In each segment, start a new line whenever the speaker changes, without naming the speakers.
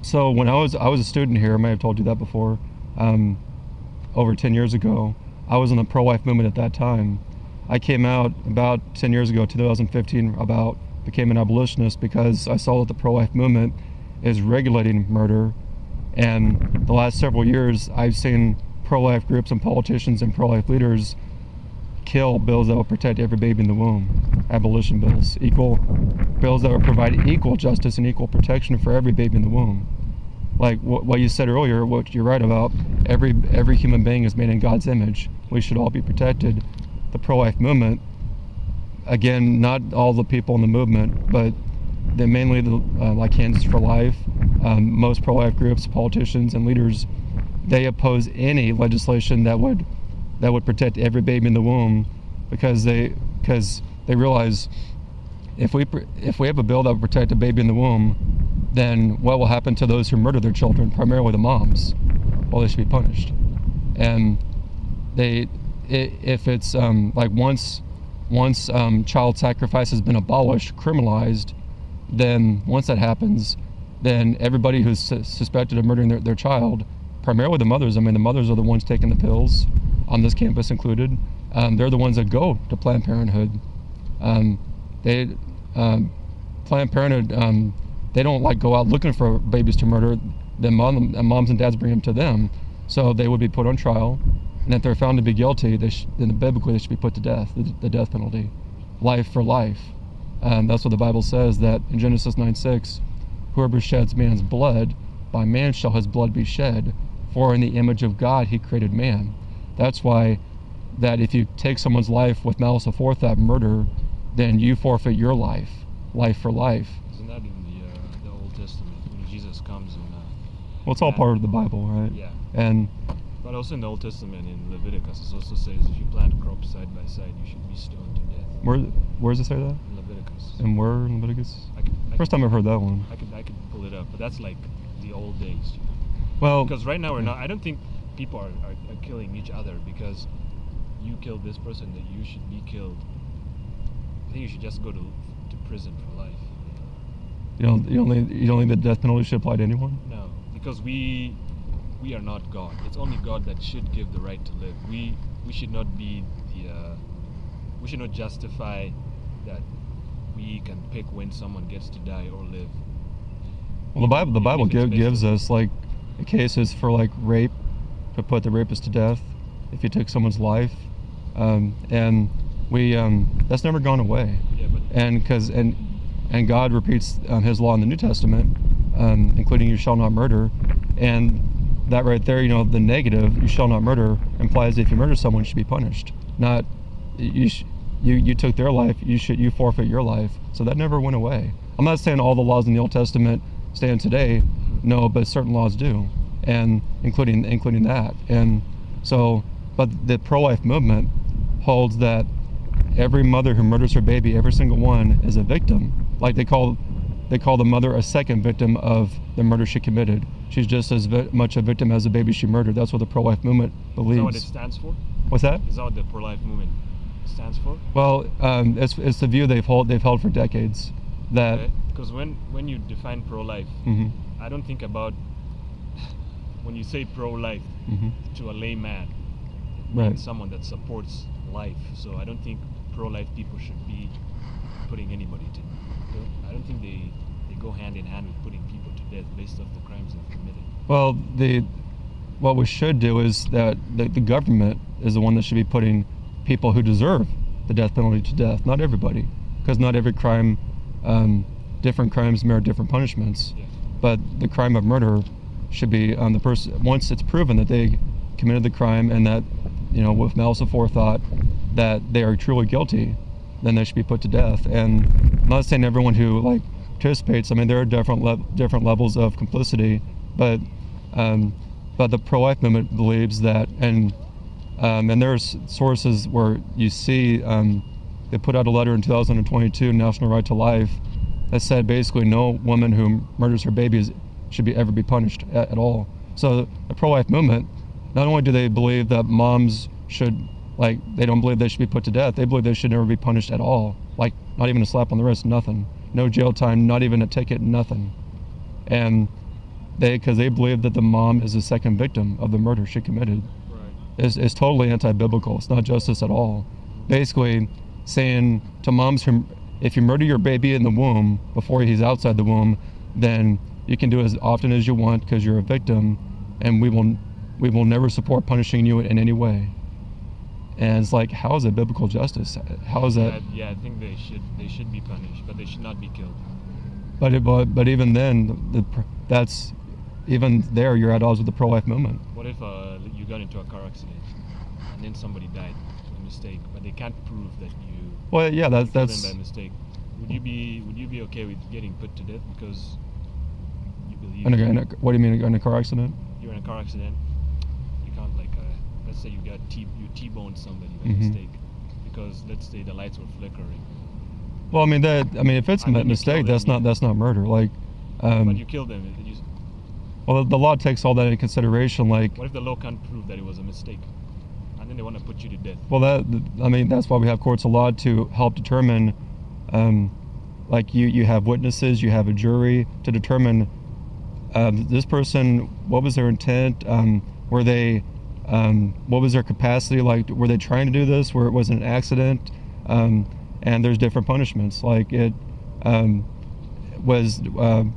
So when I was a student here, I may have told you that before, um, over 10 years ago. I was in the pro-life movement at that time. I came out about 10 years ago, 2015, became an abolitionist because I saw that the pro-life movement is regulating murder. And the last several years, I've seen pro-life groups and politicians and pro-life leaders kill bills that will protect every baby in the womb, abolition bills, equal bills that will provide equal justice and equal protection for every baby in the womb. Like what you said earlier, what you're right about, every human being is made in God's image. We should all be protected. The pro-life movement, again, not all the people in the movement, but mainly like Kansas for Life, most pro-life groups, politicians, and leaders, they oppose any legislation that would protect every baby in the womb, because they realize if we have a bill that will protect a baby in the womb, then what will happen to those who murder their children, primarily the moms? Well, they should be punished. And if it's like once child sacrifice has been abolished, criminalized, then once that happens, then everybody who's suspected of murdering their child, primarily the mothers. I mean, the mothers are the ones taking the pills, on this campus included. They're the ones that go to Planned Parenthood. Planned Parenthood, they don't like go out looking for babies to murder. Moms and dads bring them to them, so they would be put on trial. And if they're found to be guilty, then biblically they should be put to death, the death penalty, life for life. That's what the Bible says, that in Genesis 9:6, whoever sheds man's blood, by man shall his blood be shed, for in the image of God he created man. That's why that if you take someone's life with malice aforethought, murder, then you forfeit your life for life.
Isn't that in the Old Testament when Jesus comes and?
Well, it's all part of the Bible, right?
Yeah.
And
but also in the Old Testament, in Leviticus, it also says if you plant crops side by side, you should be stoned to death.
Where does it say that?
In Leviticus.
And where in Leviticus? First time I've heard that one.
I could pull it up, but that's like the old days. You know?
Well,
because right now we're not. I don't think people are killing each other because you killed this person that you should be killed. I think you should just go to prison for life.
You don't think the death penalty should apply to anyone?
No, because we are not God. It's only God that should give the right to live. We should not be we should not justify that we can pick when someone gets to die or live.
Well, the Bible gives us like cases for like rape, to put the rapist to death if you take someone's life, and we that's never gone away.
Yeah, but
and God repeats His law in the New Testament, including you shall not murder, and that right there, the negative, you shall not murder, implies that if you murder someone, you should be punished. Not you took their life, you forfeit your life. So that never went away. I'm not saying all the laws in the Old Testament stand today, no, but certain laws do, and including that. And so, but the pro-life movement holds that every mother who murders her baby, every single one, is a victim. Like they call the mother a second victim of the murder she committed. She's just as much a victim as the baby she murdered. That's what the pro-life movement believes.
Is that what it stands for?
What's that?
Is that what the pro-life movement stands for?
Well, it's the view they've held for decades. That
because when you define pro-life,
mm-hmm.
I don't think about when you say pro-life
mm-hmm.
to a layman,
right?
Someone that supports life. So I don't think pro-life people should be putting anybody to. I don't think they go hand in hand with putting people to death based off the crimes they've committed.
Well, what we should do is that the government is the one that should be putting people who deserve the death penalty to death. Not everybody, because not every crime, different crimes merit different punishments.
Yeah.
But the crime of murder should be the person, once it's proven that they committed the crime and that, with malice aforethought, that they are truly guilty, then they should be put to death. And I'm not saying everyone who participates. I mean, there are different levels of complicity, but the pro-life movement believes that, and there's sources where you see they put out a letter in 2022, National Right to Life, that said basically no woman who murders her babies should ever be punished at all. So the pro-life movement, not only do they believe that moms should, they don't believe they should be put to death, they believe they should never be punished at all. Not even a slap on the wrist, nothing. No jail time, not even a ticket, nothing. And because they believe that the mom is the second victim of the murder she committed.
Right.
Is totally anti-biblical. It's not justice at all. Basically, saying to moms who, if you murder your baby in the womb before he's outside the womb, then you can do it as often as you want because you're a victim, and we will never support punishing you in any way. And it's like, how is it biblical justice? How is that?
Yeah, I think they should be punished, but they should not be killed.
But even then, that's even there you're at odds with the pro-life movement.
What if you got into a car accident and then somebody died by mistake, but they can't prove that you
Well, yeah,
killed them
that's
by mistake? Would you be okay with getting put to death because you believe?
what do you mean in a car accident?
You're in a car accident. You can't let's say you T-boned somebody by
Mhm.
mistake because let's say the lights were flickering.
Well, I mean if it's a
And then you
mistake,
kill them,
that's not murder. Like,
But you killed them.
well, the law takes all that into consideration. Like,
What if the law can't prove that it was a mistake, and then they want to put you to death?
well, that's why we have courts of law to help determine. Like you have witnesses, you have a jury to determine this person, what was their intent, were they, what was their capacity, like were they trying to do this, where it was an accident, and there's different punishments. Like it was in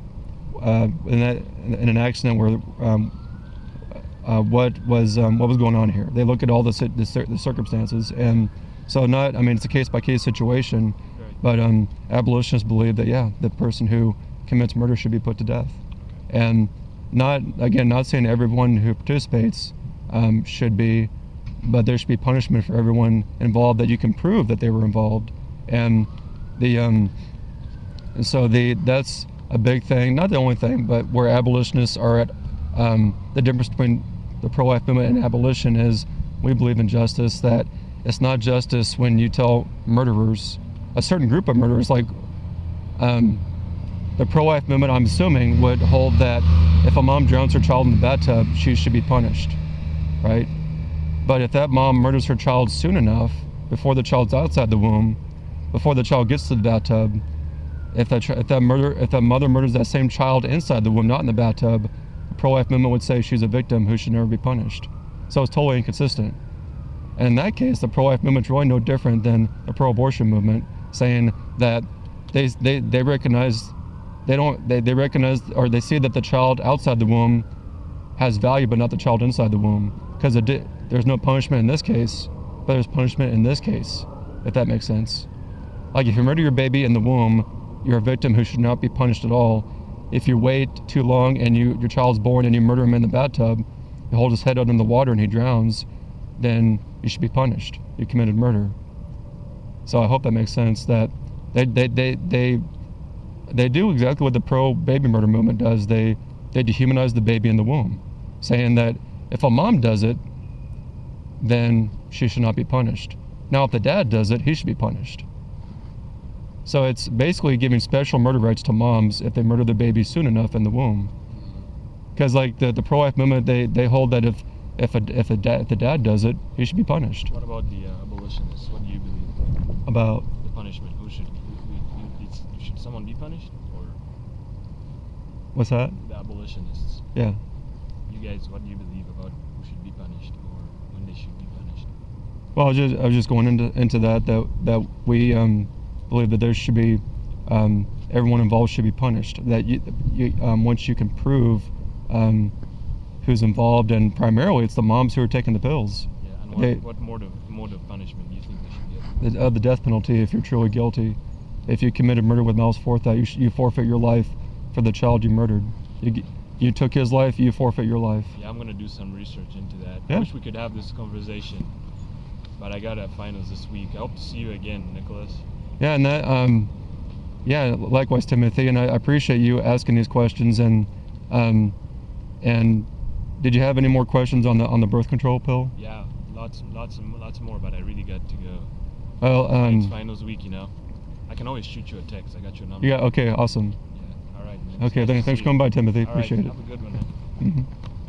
an accident where what was going on here. They look at all the circumstances, and so it's a case by case situation. But abolitionists believe that the person who commits murder should be put to death, and not saying everyone who participates should be, but there should be punishment for everyone involved that you can prove that they were involved, and that's a big thing. Not the only thing, but where abolitionists are at the difference between the pro-life movement and abolition is we believe in justice. That it's not justice when you tell murderers. A certain group of murderers, like the pro-life movement, I'm assuming, would hold that if a mom drowns her child in the bathtub, she should be punished, right? But if that mom murders her child soon enough, before the child's outside the womb, before the child gets to the bathtub, if that mother murders that same child inside the womb, not in the bathtub, the pro-life movement would say she's a victim who should never be punished. So it's totally inconsistent. And in that case, the pro-life movement's really no different than the pro-abortion movement, saying that they recognize they recognize or they see that the child outside the womb has value, but not the child inside the womb, because there's no punishment in this case, but there's punishment in this case, if that makes sense. Like if you murder your baby in the womb, you're a victim who should not be punished at all. If you wait too long and your child's born and you murder him in the bathtub, you hold his head out in the water and he drowns, then you should be punished. You committed murder. So I hope that makes sense. That they do exactly what the pro-baby murder movement does. They dehumanize the baby in the womb, saying that if a mom does it, then she should not be punished. Now, if the dad does it, he should be punished. So it's basically giving special murder rights to moms if they murder the baby soon enough in the womb. Because like the pro-life movement, they hold that if the dad does it, he should be punished.
What about the abolitionists? What do you believe
About
the punishment? Should someone be punished, or
what's that?
the abolitionists?
Yeah.
You guys, what do you believe about who should be punished or when they should be punished?
Well, I was just going into that we believe that there should be everyone involved should be punished. That you once you can prove who's involved, and primarily it's the moms who are taking the pills.
Yeah, and what mode of punishment do you think they should get?
The death penalty if you're truly guilty. If you committed murder with malice forethought, you forfeit your life for the child you murdered. You took his life, you forfeit your life.
Yeah, I'm gonna do some research into that.
Yeah.
I wish we could have this conversation, but I got finals this week. I hope to see you again, Nicholas.
Yeah, and that likewise, Timothy, and I appreciate you asking these questions. And did you have any more questions on the birth control pill?
Yeah, lots more, but I really got to go.
Well,
It's finals week, I can always shoot you a text. I got your number.
yeah. Okay. Awesome.
Yeah. All right, man.
Okay.
Nice to
Thanks
see
for coming by, Timothy.
you. All right,
Appreciate it.
have a good one, man.
Mm-hmm.